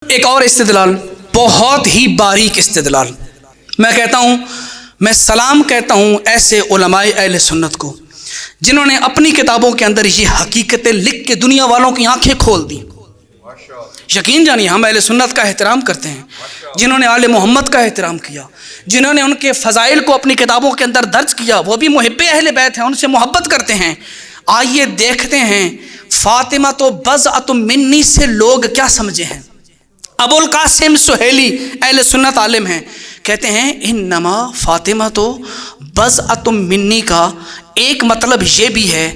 ایک اور استدلال، بہت ہی باریک استدلال، میں کہتا ہوں، میں سلام کہتا ہوں ایسے علماء اہل سنت کو جنہوں نے اپنی کتابوں کے اندر یہ حقیقتیں لکھ کے دنیا والوں کی آنکھیں کھول دی۔ یقین جانیے ہم اہل سنت کا احترام کرتے ہیں، جنہوں نے آل محمد کا احترام کیا، جنہوں نے ان کے فضائل کو اپنی کتابوں کے اندر درج کیا، وہ بھی محب اہل بیت ہیں، ان سے محبت کرتے ہیں۔ آئیے دیکھتے ہیں فاطمہ تو بضعۃ منی سے لوگ کیا سمجھے ہیں۔ ابو القاسم سہیلی اہل سنت عالم ہیں، کہتے ہیں انما فاطمہ تو بضعۃ منی کا ایک مطلب یہ بھی ہے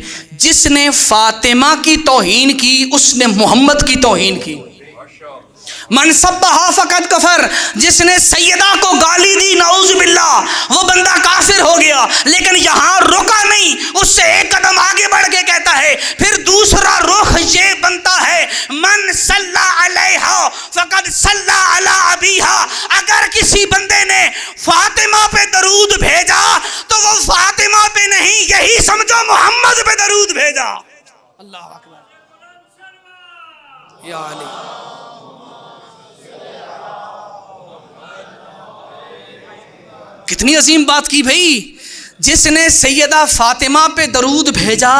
جس نے فاطمہ کی توہین کی اس نے محمد کی توہین کی۔ من سبھا فقد کفر، جس نے سیدہ کو گالی دی نعوذ باللہ وہ بندہ کافر ہو گیا۔ لیکن یہاں رکا نہیں، اس سے ایک قدم آگے بڑھ کے کہتا ہے پھر دوسرا رخ یہ بنتا ہے من صلی علیہا فقد صلی علی ابیہا۔ اگر کسی بندے نے فاطمہ پہ درود بھیجا تو وہ فاطمہ پہ نہیں، یہی سمجھو محمد پہ درود بھیجا۔ اللہ اکبر یا علی۔ کتنی عظیم بات کی بھائی، جس نے سیدہ فاطمہ پہ درود بھیجا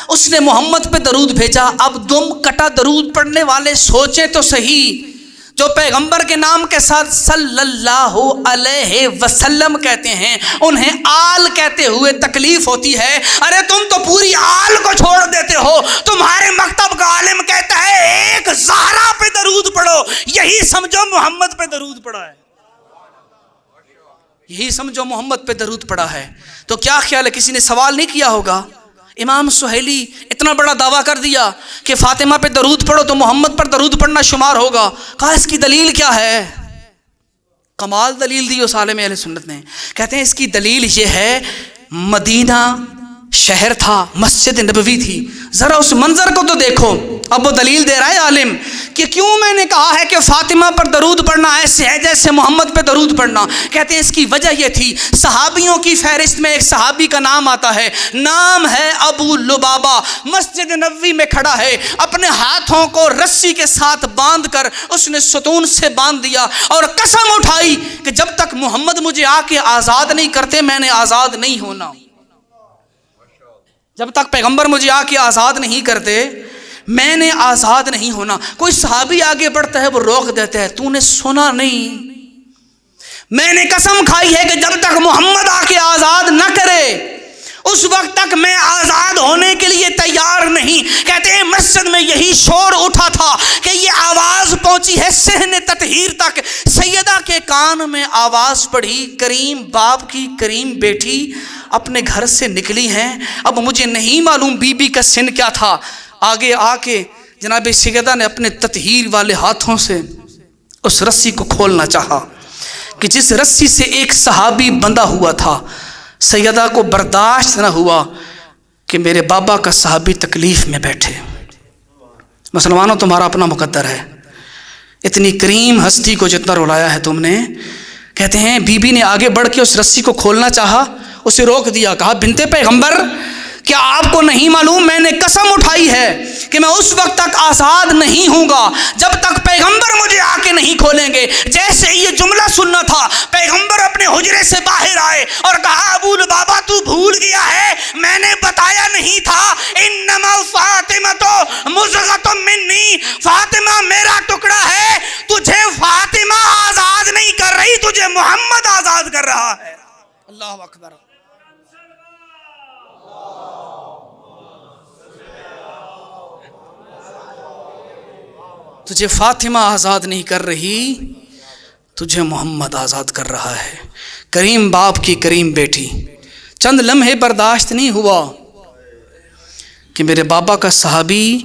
اس نے محمد پہ درود بھیجا۔ اب دم کٹا درود پڑھنے والے سوچیں تو صحیح، جو پیغمبر کے نام کے ساتھ صلی اللہ علیہ وسلم کہتے ہیں انہیں آل کہتے ہوئے تکلیف ہوتی ہے۔ ارے تم تو پوری آل کو چھوڑ دیتے ہو، تمہارے مکتب کا عالم کہتا ہے ایک زہرا پہ درود پڑھو، یہی سمجھو محمد پہ درود پڑھا ہے، یہی سمجھو محمد پہ درود پڑا ہے۔ تو کیا خیال ہے کسی نے سوال نہیں کیا ہوگا؟ امام سہیلی اتنا بڑا دعویٰ کر دیا کہ فاطمہ پہ درود پڑھو تو محمد پر درود پڑھنا شمار ہوگا۔ کہا اس کی دلیل کیا ہے؟ کمال دلیل دی اس عالم اہل سنت نے، کہتے ہیں اس کی دلیل یہ ہے مدینہ شہر تھا، مسجد نبوی تھی، ذرا اس منظر کو تو دیکھو۔ اب وہ دلیل دے رہا ہے عالم کہ کیوں میں نے کہا ہے کہ فاطمہ پر درود پڑھنا ایسے ہے جیسے محمد پہ درود پڑھنا۔ کہتے ہیں اس کی وجہ یہ تھی، صحابیوں کی فہرست میں ایک صحابی کا نام آتا ہے، نام ہے ابو لبابہ، مسجد نبوی میں کھڑا ہے، اپنے ہاتھوں کو رسی کے ساتھ باندھ کر اس نے ستون سے باندھ دیا اور قسم اٹھائی کہ جب تک محمد مجھے آ کے آزاد نہیں کرتے میں نے آزاد نہیں ہونا، جب تک پیغمبر مجھے آ کے آزاد نہیں کرتے میں نے آزاد نہیں ہونا۔ کوئی صحابی آگے بڑھتا ہے وہ روک دیتا ہے، تو نے سنا نہیں، میں نے قسم کھائی ہے کہ جب تک محمد آ کے آزاد نہ کرے اس وقت تک میں آزاد ہونے کے لیے تیار نہیں۔ کہتے ہیں مسجد میں یہی شور اٹھا تھا کہ یہ آواز پہنچی ہے صحن تطہیر تک، سیدہ کے کان میں آواز پڑھی کریم باپ کی کریم بیٹی اپنے گھر سے نکلی ہیں۔ اب مجھے نہیں معلوم بی بی کا سن کیا تھا، آگے آ کے جناب سیدہ نے اپنے تطہیر والے ہاتھوں سے اس رسی کو کھولنا چاہا کہ جس رسی سے ایک صحابی بندھا ہوا تھا۔ سیدہ کو برداشت نہ ہوا کہ میرے بابا کا صحابی تکلیف میں بیٹھے۔ مسلمانوں تمہارا اپنا مقدر ہے، اتنی کریم ہستی کو جتنا رلایا ہے تم نے۔ کہتے ہیں بی بی نے آگے بڑھ کے اس رسی کو کھولنا چاہا، اسے روک دیا، کہا بنت پیغمبر کیا آپ کو نہیں معلوم میں نے قسم اٹھائی ہے کہ میں اس وقت تک آزاد نہیں ہوں گا جب تک پیغمبر مجھے آ کے نہیں کھولیں گے۔ جیسے یہ جملہ سننا تھا پیغمبر اپنے حجرے سے باہر آئے اور کہا ابو لبابہ تو بھول گیا ہے میں نے بتایا نہیں تھا، انما فاطمہ تو مضغۃ منی، فاطمہ میرا ٹکڑا ہے، تجھے فاطمہ آزاد نہیں کر رہی تجھے محمد آزاد کر رہا ہے۔ اللہ اکبر۔ تجھے فاطمہ آزاد نہیں کر رہی تجھے محمد آزاد کر رہا ہے، کریم باپ کی کریم بیٹی۔ چند لمحے برداشت نہیں ہوا کہ میرے بابا کا صحابی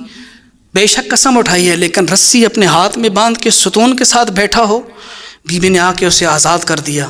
بے شک قسم اٹھائی ہے لیکن رسی اپنے ہاتھ میں باندھ کے ستون کے ساتھ بیٹھا ہو، بی بی نے آ کے اسے آزاد کر دیا۔